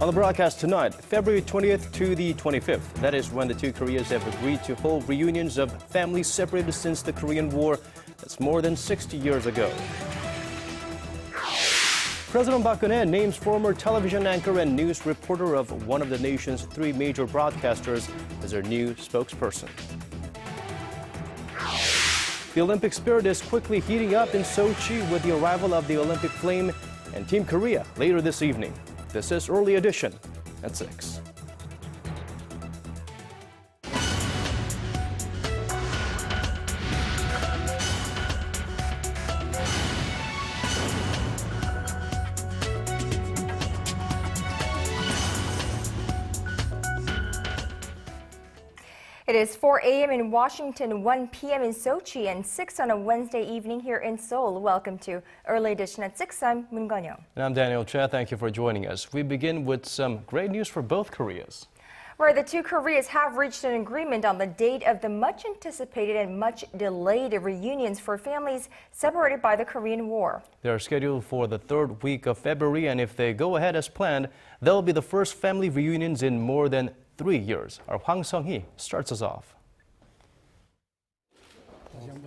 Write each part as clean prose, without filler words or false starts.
On the broadcast tonight, February 20th to the 25th. That is when the two Koreas have agreed to hold reunions of families separated since the Korean War. That's more than 60 years ago. President Park Geun-hye names former television anchor and news reporter of one of the nation's three major broadcasters as their new spokesperson. The Olympic spirit is quickly heating up in Sochi with the arrival of the Olympic flame and Team Korea later this evening. This is Early Edition at 6. It is 4 a.m. in Washington, 1 p.m. in Sochi, and 6 on a Wednesday evening here in Seoul. Welcome to Early Edition at 6. I'm Moon Gun-young. And I'm Daniel Che. Thank you for joining us. We begin with some great news for both Koreas. Where the two Koreas have reached an agreement on the date of the much anticipated and much delayed reunions for families separated by the Korean War. They are scheduled for the third week of February, and if they go ahead as planned, they'll be the first family reunions in more than 3 years. Our Hwang Sung-hee starts us off.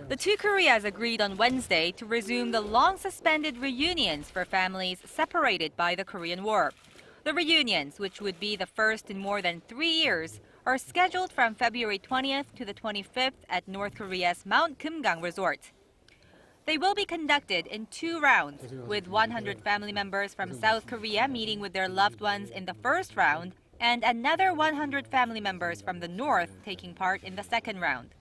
The two Koreas agreed on Wednesday to resume the long-suspended reunions for families separated by the Korean War. The reunions, which would be the first in more than 3 years, are scheduled from February 20th to the 25th at North Korea's Mount Kumgang resort. They will be conducted in 2 rounds, with 100 family members from South Korea meeting with their loved ones in the first round, and another 100 family members from the north taking part in the second round.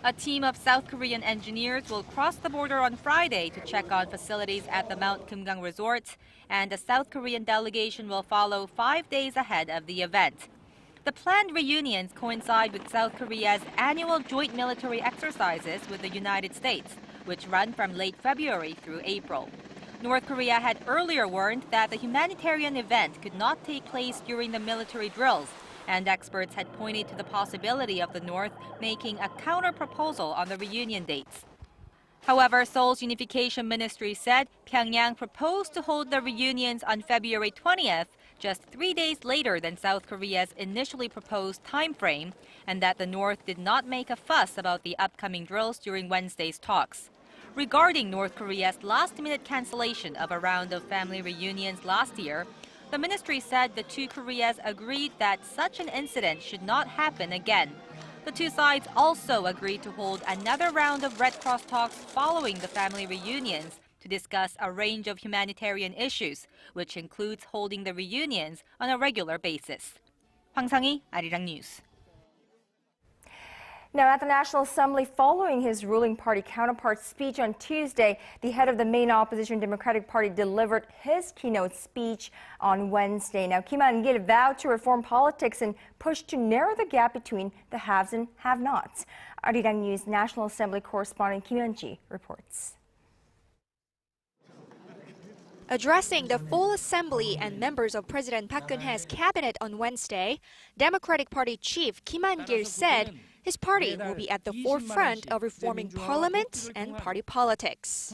A team of South Korean engineers will cross the border on Friday to check on facilities at the Mount Kumgang resort, and a South Korean delegation will follow 5 days ahead of the event. The planned reunions coincide with South Korea's annual joint military exercises with the United States, which run from late February through April. North Korea had earlier warned that the humanitarian event could not take place during the military drills, and experts had pointed to the possibility of the North making a counter-proposal on the reunion dates. However, Seoul's Unification Ministry said Pyongyang proposed to hold the reunions on February 20th, just 3 days later than South Korea's initially proposed time frame, and that the North did not make a fuss about the upcoming drills during Wednesday's talks. Regarding North Korea's last-minute cancellation of a round of family reunions last year, the ministry said the two Koreas agreed that such an incident should not happen again. The two sides also agreed to hold another round of Red Cross talks following the family reunions to discuss a range of humanitarian issues, which includes holding the reunions on a regular basis. Hwang Sung-hee, Arirang News. Now, at the National Assembly, following his ruling party counterpart's speech on Tuesday, the head of the main opposition Democratic Party delivered his keynote speech on Wednesday. Now, Kim Han-gil vowed to reform politics and push to narrow the gap between the haves and have-nots. Arirang News National Assembly correspondent Kim Hyun-ji reports. Addressing the full assembly and members of President Park Geun-hye's cabinet on Wednesday, Democratic Party chief Kim Han-gil said his party will be at the forefront of reforming parliament and party politics.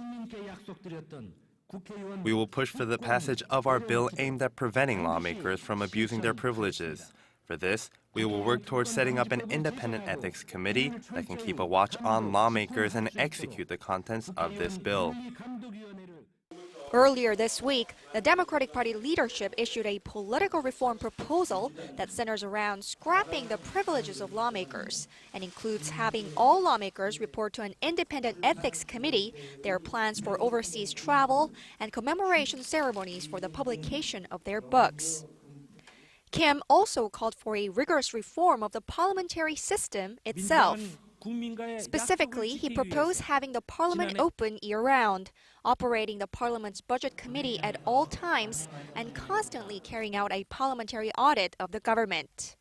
We will push for the passage of our bill aimed at preventing lawmakers from abusing their privileges. For this, we will work towards setting up an independent ethics committee that can keep a watch on lawmakers and execute the contents of this bill. Earlier this week, the Democratic Party leadership issued a political reform proposal that centers around scrapping the privileges of lawmakers and includes having all lawmakers report to an independent ethics committee their plans for overseas travel and commemoration ceremonies for the publication of their books. Kim also called for a rigorous reform of the parliamentary system itself. Specifically, he proposed having the parliament open year-round, operating the parliament's budget committee at all times, and constantly carrying out a parliamentary audit of the government.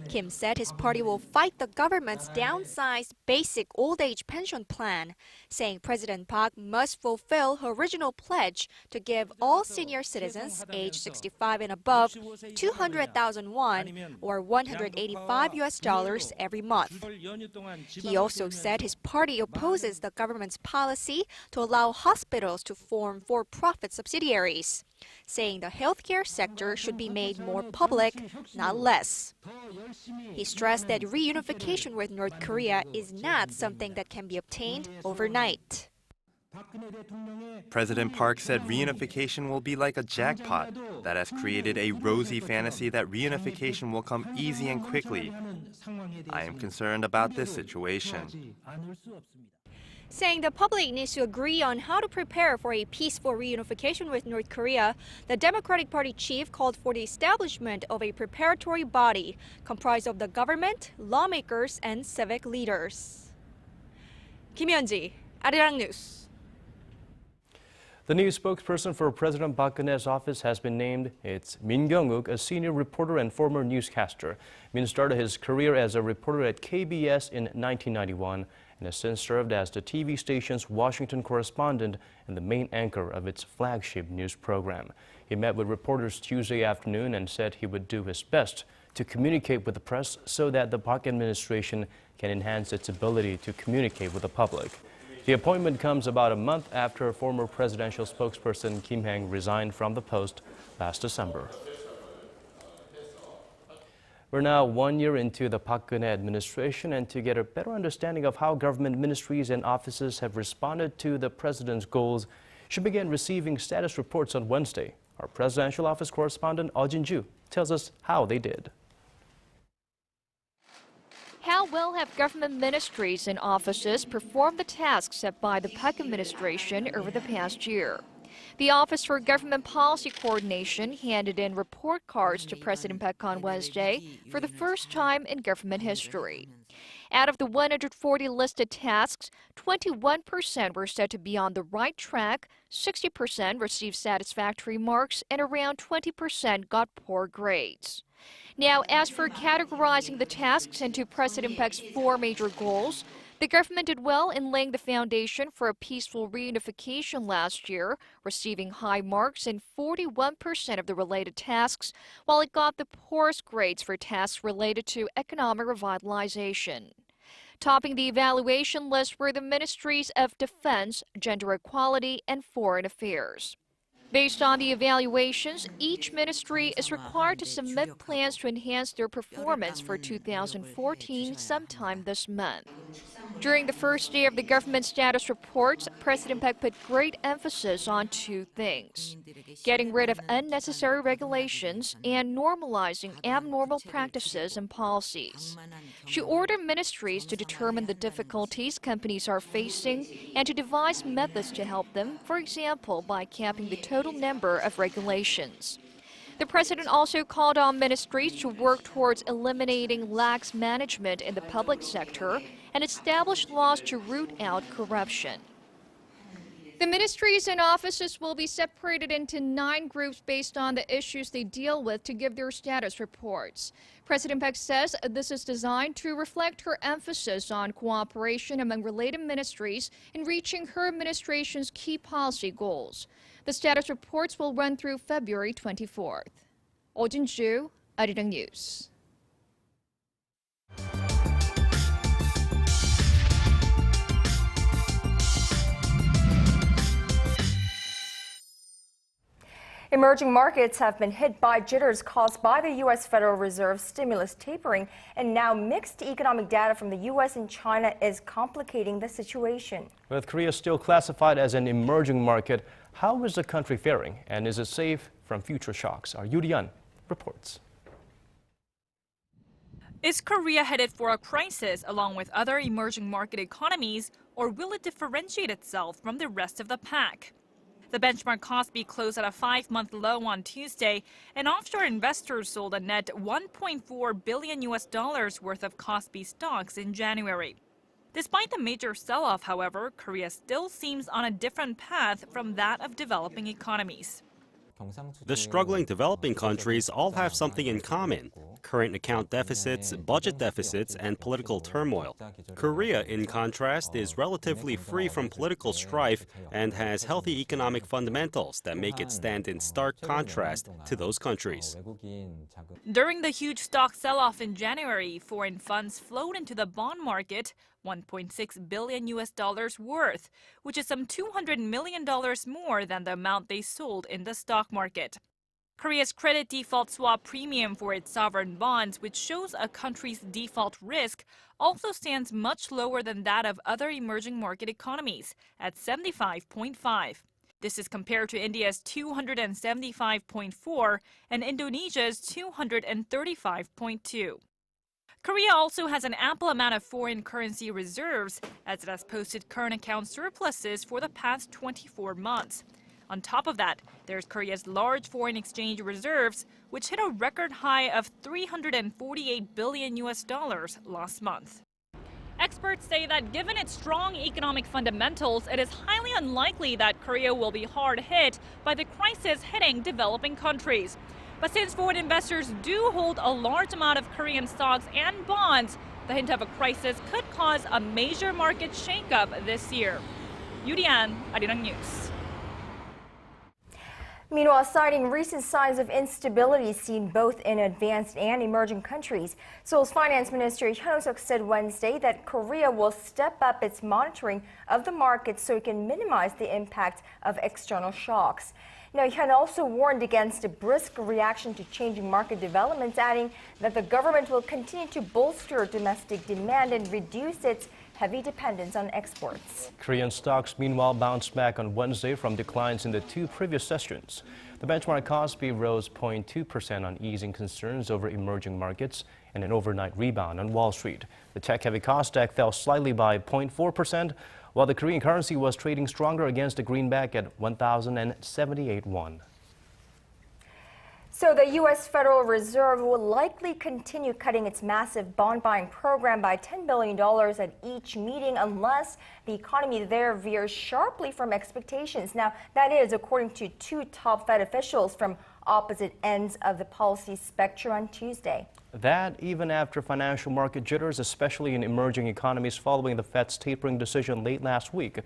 Kim said his party will fight the government's downsized basic old-age pension plan, saying President Park must fulfill her original pledge to give all senior citizens aged 65 and above 200,000 won, or $185 every month. He also said his party opposes the government's policy to allow hospitals to form for-profit subsidiaries. saying the healthcare sector should be made more public, not less. He stressed that reunification with North Korea is not something that can be obtained overnight. President Park said reunification will be like a jackpot that has created a rosy fantasy that reunification will come easy and quickly. I am concerned about this situation. Saying the public needs to agree on how to prepare for a peaceful reunification with North Korea, the Democratic Party chief called for the establishment of a preparatory body comprised of the government, lawmakers, and civic leaders. Kim Hyun-ji, Arirang News. The new spokesperson for President Park Geun-hye's office has been named. It's Min Kyung-wook, a senior reporter and former newscaster. Min started his career as a reporter at KBS in 1991 and has since served as the TV station's Washington correspondent and the main anchor of its flagship news program. He met with reporters Tuesday afternoon and said he would do his best to communicate with the press so that the Park administration can enhance its ability to communicate with the public. The appointment comes about a month after former presidential spokesperson Kim Hang resigned from the post last December. We're now 1 year into the Park Geun-hye administration, and to get a better understanding of how government ministries and offices have responded to the president's goals, she began receiving status reports on Wednesday. Our presidential office correspondent Oh Jin-ju tells us how they did. How well have government ministries and offices performed the tasks set by the Park administration over the past year? The Office for Government Policy Coordination handed in report cards to President Park on Wednesday for the first time in government history. Out of the 140 listed tasks, 21% were said to be on the right track, 60% received satisfactory marks, and around 20% got poor grades. Now, as for categorizing the tasks into President Park's 4 major goals, the government did well in laying the foundation for a peaceful reunification last year, receiving high marks in 41% of the related tasks, while it got the poorest grades for tasks related to economic revitalization. Topping the evaluation list were the Ministries of Defense, Gender Equality, and Foreign Affairs. Based on the evaluations, each ministry is required to submit plans to enhance their performance for 2014 sometime this month. During the first day of the government status reports, President Park put great emphasis on 2 things: getting rid of unnecessary regulations and normalizing abnormal practices and policies. She ordered ministries to determine the difficulties companies are facing and to devise methods to help them, for example, by capping the total number of regulations. The president also called on ministries to work towards eliminating lax management in the public sector and establish laws to root out corruption. The ministries and offices will be separated into 9 groups based on the issues they deal with to give their status reports. President Park says this is designed to reflect her emphasis on cooperation among related ministries in reaching her administration's key policy goals. The status reports will run through February 24th. Oh Jin-ju, Arirang News. Emerging markets have been hit by jitters caused by the U.S. Federal Reserve stimulus tapering, and now mixed economic data from the U.S. and China is complicating the situation. With Korea still classified as an emerging market, how is the country faring, and is it safe from future shocks? Our Yoo Ryun reports. Is Korea headed for a crisis along with other emerging market economies, or will it differentiate itself from the rest of the pack? The benchmark Kospi closed at a 5-month low on Tuesday, and offshore investors sold a net $1.4 billion worth of Kospi stocks in January. Despite the major sell-off, however, Korea still seems on a different path from that of developing economies. The struggling developing countries all have something in common: current account deficits, budget deficits, and political turmoil. Korea, in contrast, is relatively free from political strife and has healthy economic fundamentals that make it stand in stark contrast to those countries. During the huge stock sell-off in January, foreign funds flowed into the bond market, $1.6 billion worth, which is some $200 million more than the amount they sold in the stock market. Korea's credit default swap premium for its sovereign bonds, which shows a country's default risk, also stands much lower than that of other emerging market economies, at 75.5. This is compared to India's 275.4 and Indonesia's 235.2. Korea also has an ample amount of foreign currency reserves, as it has posted current account surpluses for the past 24 months. On top of that, there's Korea's large foreign exchange reserves, which hit a record high of $348 billion last month. Experts say that given its strong economic fundamentals, it is highly unlikely that Korea will be hard hit by the crisis hitting developing countries. But since foreign investors do hold a large amount of Korean stocks and bonds, the hint of a crisis could cause a major market shakeup this year. Yurian, Arirang News. Meanwhile, citing recent signs of instability seen both in advanced and emerging countries, Seoul's Finance Minister Hwang Sung-hee said Wednesday that Korea will step up its monitoring of the markets so it can minimize the impact of external shocks. Now, Hyun also warned against a brisk reaction to changing market developments, adding that the government will continue to bolster domestic demand and reduce its heavy dependence on exports. Korean stocks, meanwhile, bounced back on Wednesday from declines in the two previous sessions. The benchmark Kospi rose 0.2% on easing concerns over emerging markets and an overnight rebound on Wall Street. The tech-heavy Kosdaq fell slightly by 0.4%, while the Korean currency was trading stronger against the greenback at 1,078 won. So the U.S. Federal Reserve will likely continue cutting its massive bond buying program by $10 billion at each meeting unless the economy there veers sharply from expectations. Now, that is according to two top Fed officials from opposite ends of the policy spectrum on Tuesday. That even after financial market jitters, especially in emerging economies following the Fed's tapering decision late last week.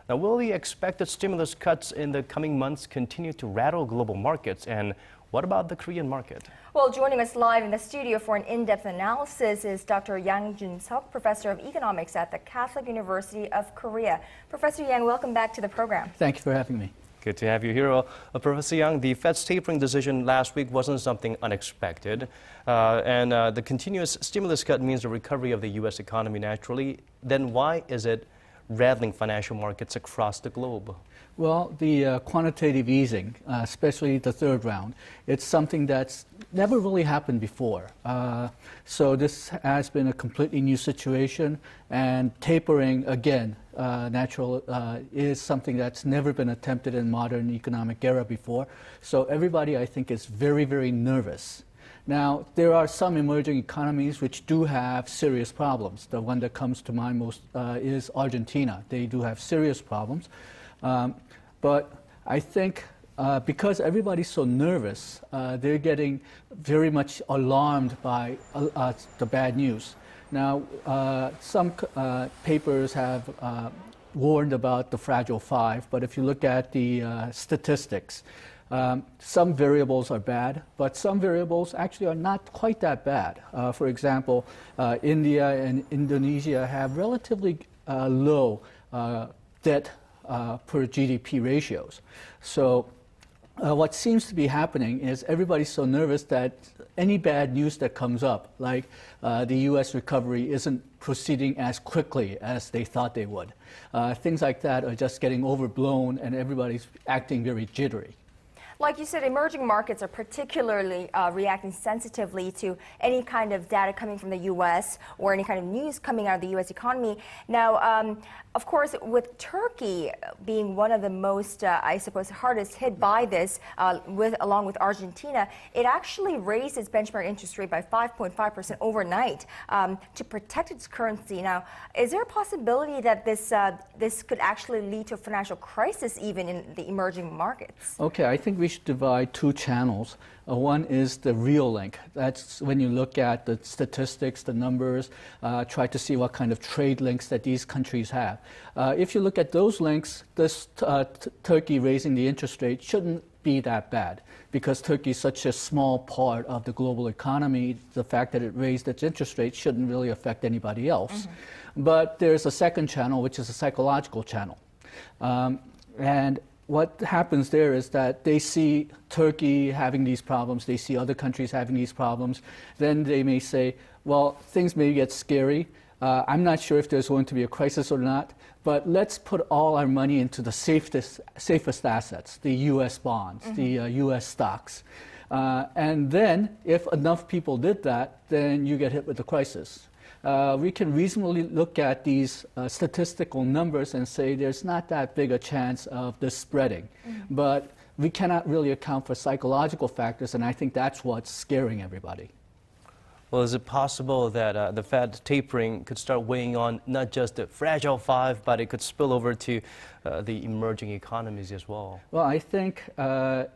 Now, will the expected stimulus cuts in the coming months continue to rattle global markets? And what about the Korean market? Well, joining us live in the studio for an in-depth analysis is Dr. Yang Jun-seok, Professor of Economics at the Catholic University of Korea. Professor Yang, welcome back to the program. Thank you for having me. Good to have you here. Professor Yang, the Fed's tapering decision last week wasn't something unexpected. The continuous stimulus cut means the recovery of the U.S. economy naturally. Then why is it rattling financial markets across the globe? Well, the quantitative easing, especially the third round, it's something that's never really happened before. So this has been a completely new situation, and tapering, again, is something that's never been attempted in modern economic era before. So everybody, I think, is very, very nervous. Now, there are some emerging economies which do have serious problems. The one that comes to mind most is Argentina. They do have serious problems. But I think because everybody's so nervous, they're getting very much alarmed by the bad news. Now, some papers have warned about the fragile five, but if you look at the statistics, some variables are bad, but some variables actually are not quite that bad. For example, India and Indonesia have relatively low debt per GDP ratios. So what seems to be happening is everybody's so nervous that any bad news that comes up, like the U.S. recovery isn't proceeding as quickly as they thought they would. Things like that are just getting overblown and everybody's acting very jittery. Like you said, emerging markets are particularly reacting sensitively to any kind of data coming from the U.S. or any kind of news coming out of the U.S. economy. Now, of course, with Turkey being one of the most, I suppose, hardest hit by this, along with Argentina, it actually raised its benchmark interest rate by 5.5% overnight to protect its currency. Now, is there a possibility that this could actually lead to a financial crisis even in the emerging markets? Okay, I think we should divide two channels. One is the real link. That's when you look at the statistics, the numbers, try to see what kind of trade links that these countries have. If you look at those links, this Turkey raising the interest rate shouldn't be that bad because Turkey is such a small part of the global economy. The fact that it raised its interest rate shouldn't really affect anybody else. But there's a second channel, which is a psychological channel. And what happens there is that they see Turkey having these problems, they see other countries having these problems, then they may say, well, things may get scary. I'm not sure if there's going to be a crisis or not, but let's put all our money into the safest assets, the U.S. bonds, the U.S. stocks. And then, if enough people did that, then you get hit with the crisis. We can reasonably look at these statistical numbers and say there's not that big a chance of this spreading. But we cannot really account for psychological factors, and I think that's what's scaring everybody. Well, is it possible that the Fed tapering could start weighing on not just the fragile five, but it could spill over to the emerging economies as well? Well, I think the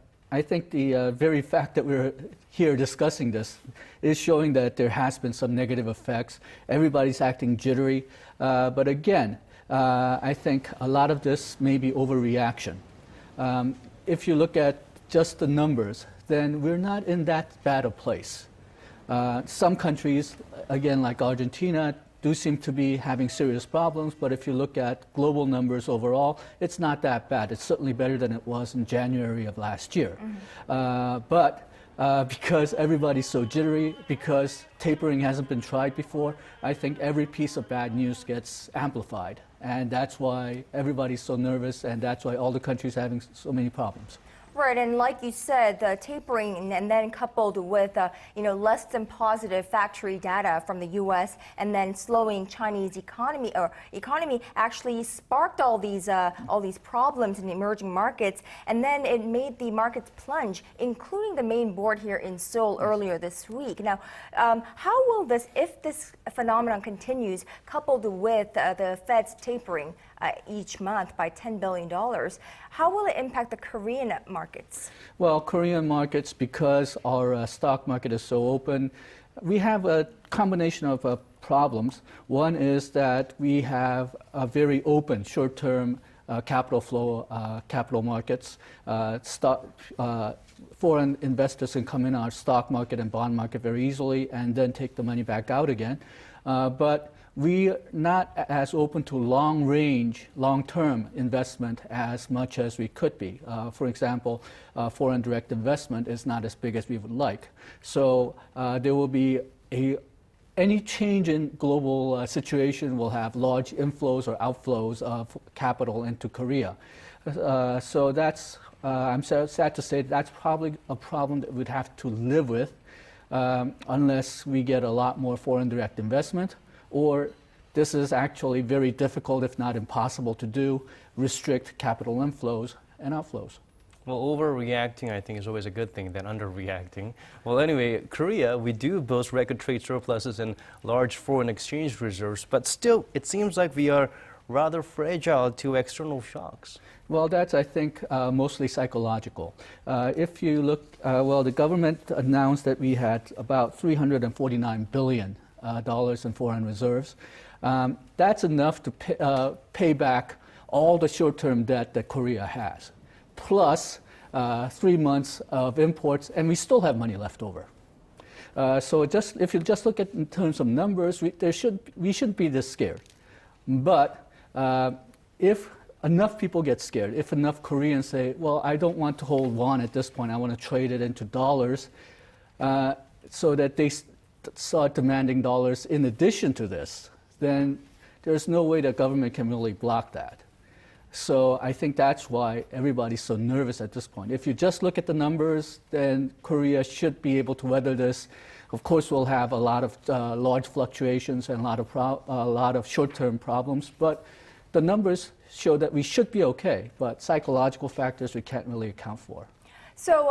very fact that we're here discussing this is showing that there has been some negative effects. Everybody's acting jittery. But again, I think a lot of this may be overreaction. If you look at just the numbers, then we're not in that bad a place. Some countries, again, like Argentina, do seem to be having serious problems, but if you look at global numbers overall, it's not that bad. It's certainly better than it was in January of last year. But because everybody's so jittery, because tapering hasn't been tried before, I think every piece of bad news gets amplified. And that's why everybody's so nervous, and that's why all the countries are having so many problems. Right, and like you said, the tapering and then coupled with less than positive factory data from the U.S. and then slowing Chinese economy actually sparked all these problems in the emerging markets, and then it made the markets plunge, including the main board here in Seoul earlier this week. Now, how will this, if this phenomenon continues, coupled with the Fed's tapering each month by $10 billion, how will it impact the Korean markets? Well, Korean markets, because our stock market is so open, we have a combination of problems. One is that we have a very open short-term capital flow, capital markets. Foreign investors can come in our stock market and bond market very easily and then take the money back out again. But we're not as open to long-range, long-term investment as much as we could be. For example, foreign direct investment is not as big as we would like. So there will be any change in global situation will have large inflows or outflows of capital into Korea. So that's, I'm sad to say, that's probably a problem that we'd have to live with unless we get a lot more foreign direct investment, or this is actually very difficult, if not impossible to do, restrict capital inflows and outflows. Well, overreacting, I think, is always a good thing than underreacting. Well, anyway, Korea, we do boast record trade surpluses and large foreign exchange reserves, but still, it seems like we are rather fragile to external shocks. Well, that's, I think, mostly psychological. If you look, well, the government announced that we had about $349 billion in foreign reserves. That's enough to pay back all the short-term debt that Korea has, plus 3 months of imports, and we still have money left over. So if you just look at in terms of numbers, we shouldn't be this scared. But if enough people get scared, if enough Koreans say, well, I don't want to hold won at this point, I want to trade it into dollars, so that they start demanding dollars in addition to this, then there's no way the government can really block that. So I think that's why everybody's so nervous at this point. If you just look at the numbers, then Korea should be able to weather this. Of course, we'll have a lot of large fluctuations and a lot of short-term problems, but the numbers show that we should be okay, but psychological factors we can't really account for. So,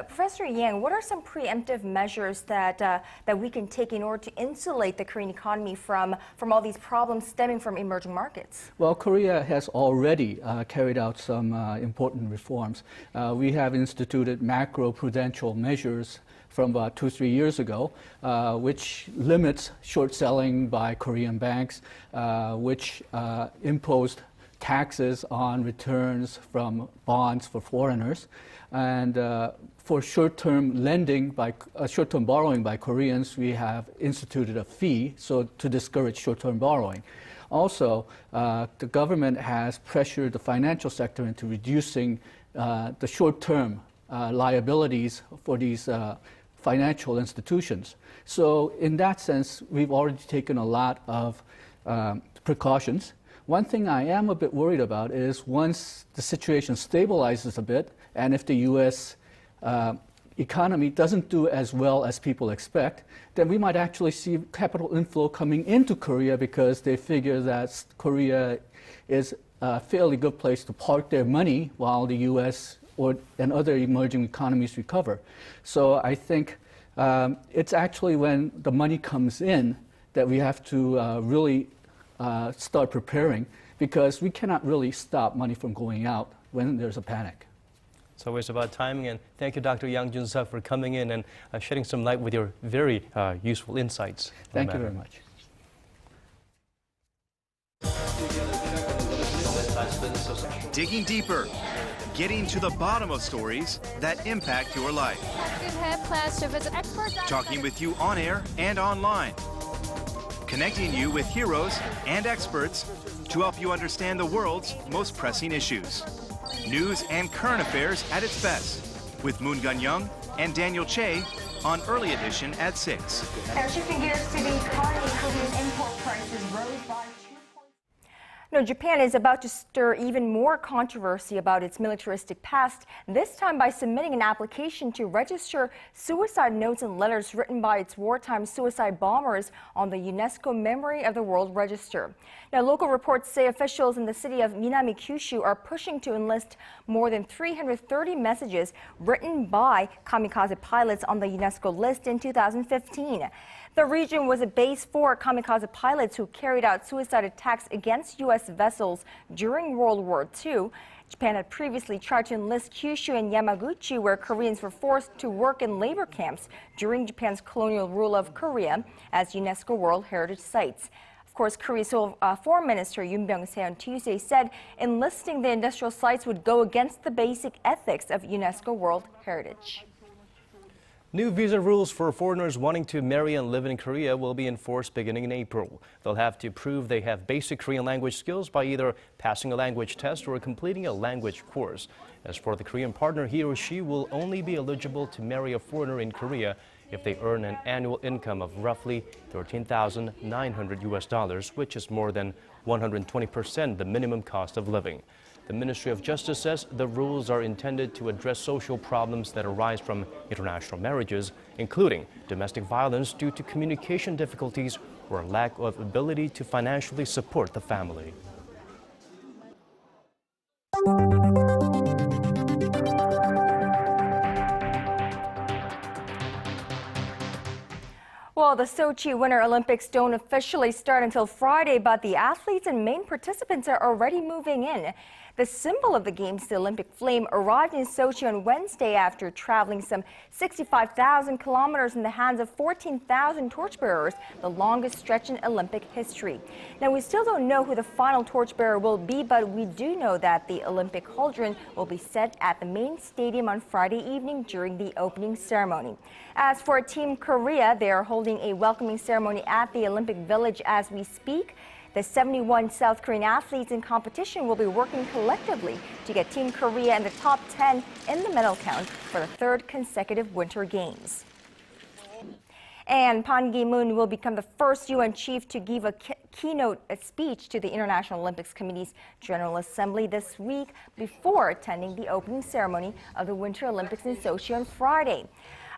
Professor Yang, what are some preemptive measures that we can take in order to insulate the Korean economy from all these problems stemming from emerging markets? Well, Korea has already carried out some important reforms. We have instituted macro-prudential measures from about 2-3 years ago, which limits short selling by Korean banks, which imposed taxes on returns from bonds for foreigners, and for short-term lending short-term borrowing by Koreans, we have instituted a fee to discourage short-term borrowing. Also, the government has pressured the financial sector into reducing the short-term liabilities for these financial institutions. So in that sense, we've already taken a lot of precautions. One thing I am a bit worried about is once the situation stabilizes a bit, and if the U.S. Economy doesn't do as well as people expect, then we might actually see capital inflow coming into Korea because they figure that Korea is a fairly good place to park their money while the U.S. and other emerging economies recover. So I think it's actually when the money comes in that we have to really start preparing, because we cannot really stop money from going out when there's a panic. It's always about timing, and thank you, Dr. Yang Jun-suk, for coming in and shedding some light with your very useful insights. Thank you very much. Digging deeper, getting to the bottom of stories that impact your life. Talking with you on air and online. Connecting you with heroes and experts to help you understand the world's most pressing issues. News and current affairs at its best, with Moon Gun-young and Daniel Che on Early Edition at 6. Now shifting gears to the economy, Korea's import prices rose by 2 points. Now, Japan is about to stir even more controversy about its militaristic past, this time by submitting an application to register suicide notes and letters written by its wartime suicide bombers on the UNESCO Memory of the World Register. Now, local reports say officials in the city of Minami Kyushu are pushing to enlist more than 330 messages written by kamikaze pilots on the UNESCO list in 2015. The region was a base for kamikaze pilots who carried out suicide attacks against U.S. vessels during World War II. Japan had previously tried to enlist Kyushu and Yamaguchi, where Koreans were forced to work in labor camps during Japan's colonial rule of Korea, as UNESCO World Heritage Sites. Of course, Korea's Foreign Minister Yoon Byung-se on Tuesday said enlisting the industrial sites would go against the basic ethics of UNESCO World Heritage. New visa rules for foreigners wanting to marry and live in Korea will be enforced beginning in April. They'll have to prove they have basic Korean language skills by either passing a language test or completing a language course. As for the Korean partner, he or she will only be eligible to marry a foreigner in Korea if they earn an annual income of roughly $13,900, which is more than 120% the minimum cost of living. The Ministry of Justice says the rules are intended to address social problems that arise from international marriages, including domestic violence due to communication difficulties or lack of ability to financially support the family. Well, the Sochi Winter Olympics don't officially start until Friday, but the athletes and main participants are already moving in. The symbol of the Games, the Olympic flame, arrived in Sochi on Wednesday after traveling some 65,000 kilometers in the hands of 14,000 torchbearers, the longest stretch in Olympic history. Now, we still don't know who the final torchbearer will be, but we do know that the Olympic cauldron will be set at the main stadium on Friday evening during the opening ceremony. As for Team Korea, they are holding a welcoming ceremony at the Olympic Village as we speak. The 71 South Korean athletes in competition will be working collectively to get Team Korea in the top 10 in the medal count for the third consecutive Winter Games. And Ban Ki-moon will become the first UN chief to give a keynote speech to the International Olympics Committee's General Assembly this week before attending the opening ceremony of the Winter Olympics in Sochi on Friday.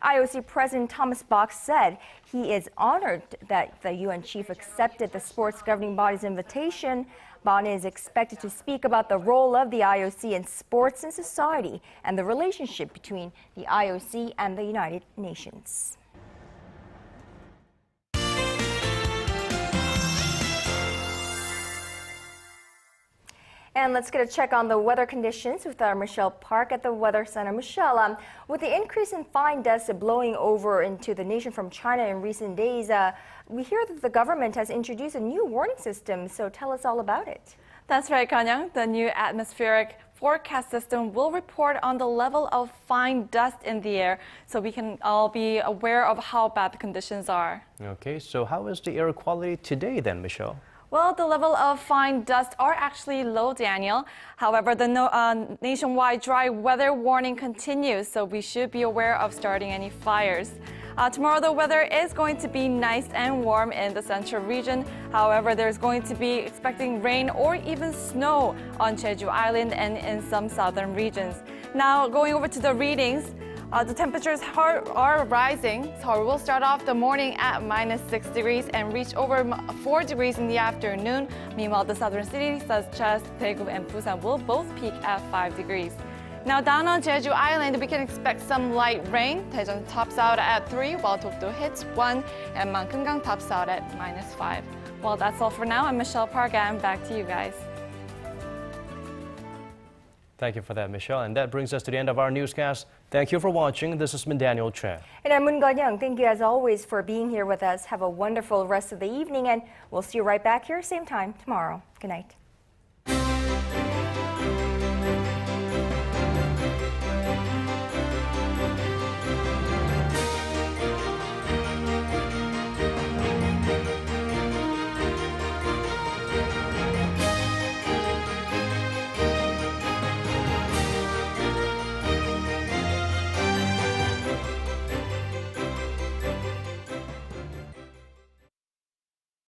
IOC President Thomas Bach said he is honored that the UN chief accepted the sports governing body's invitation. Bach is expected to speak about the role of the IOC in sports and society and the relationship between the IOC and the United Nations. And let's get a check on the weather conditions with our Michelle Park at the Weather Center. Michelle, with the increase in fine dust blowing over into the nation from China in recent days, we hear that the government has introduced a new warning system, so tell us all about it. That's right, Kanyang. The new atmospheric forecast system will report on the level of fine dust in the air, so we can all be aware of how bad the conditions are. Okay, so how is the air quality today then, Michelle? Well, the level of fine dust are actually low, Daniel. However, the nationwide dry weather warning continues, so we should be aware of starting any fires. Tomorrow, the weather is going to be nice and warm in the central region. However, there's going to be expecting rain or even snow on Jeju Island and in some southern regions. Now, going over to the readings, the temperatures are rising. So we'll start off the morning at -6 degrees and reach over 4 degrees in the afternoon. Meanwhile, the southern cities such as Daegu and Busan will both peak at 5 degrees. Now down on Jeju Island, we can expect some light rain. Daejeon tops out at 3, while Dokdo hits 1, and Kumgang tops out at -5. Well, that's all for now. I'm Michelle Parga, and back to you guys. Thank you for that, Michelle. And that brings us to the end of our newscast. Thank you for watching. This has been Daniel Chen. And I'm Moon Ga-young. Thank you as always for being here with us. Have a wonderful rest of the evening, and we'll see you right back here same time tomorrow. Good night.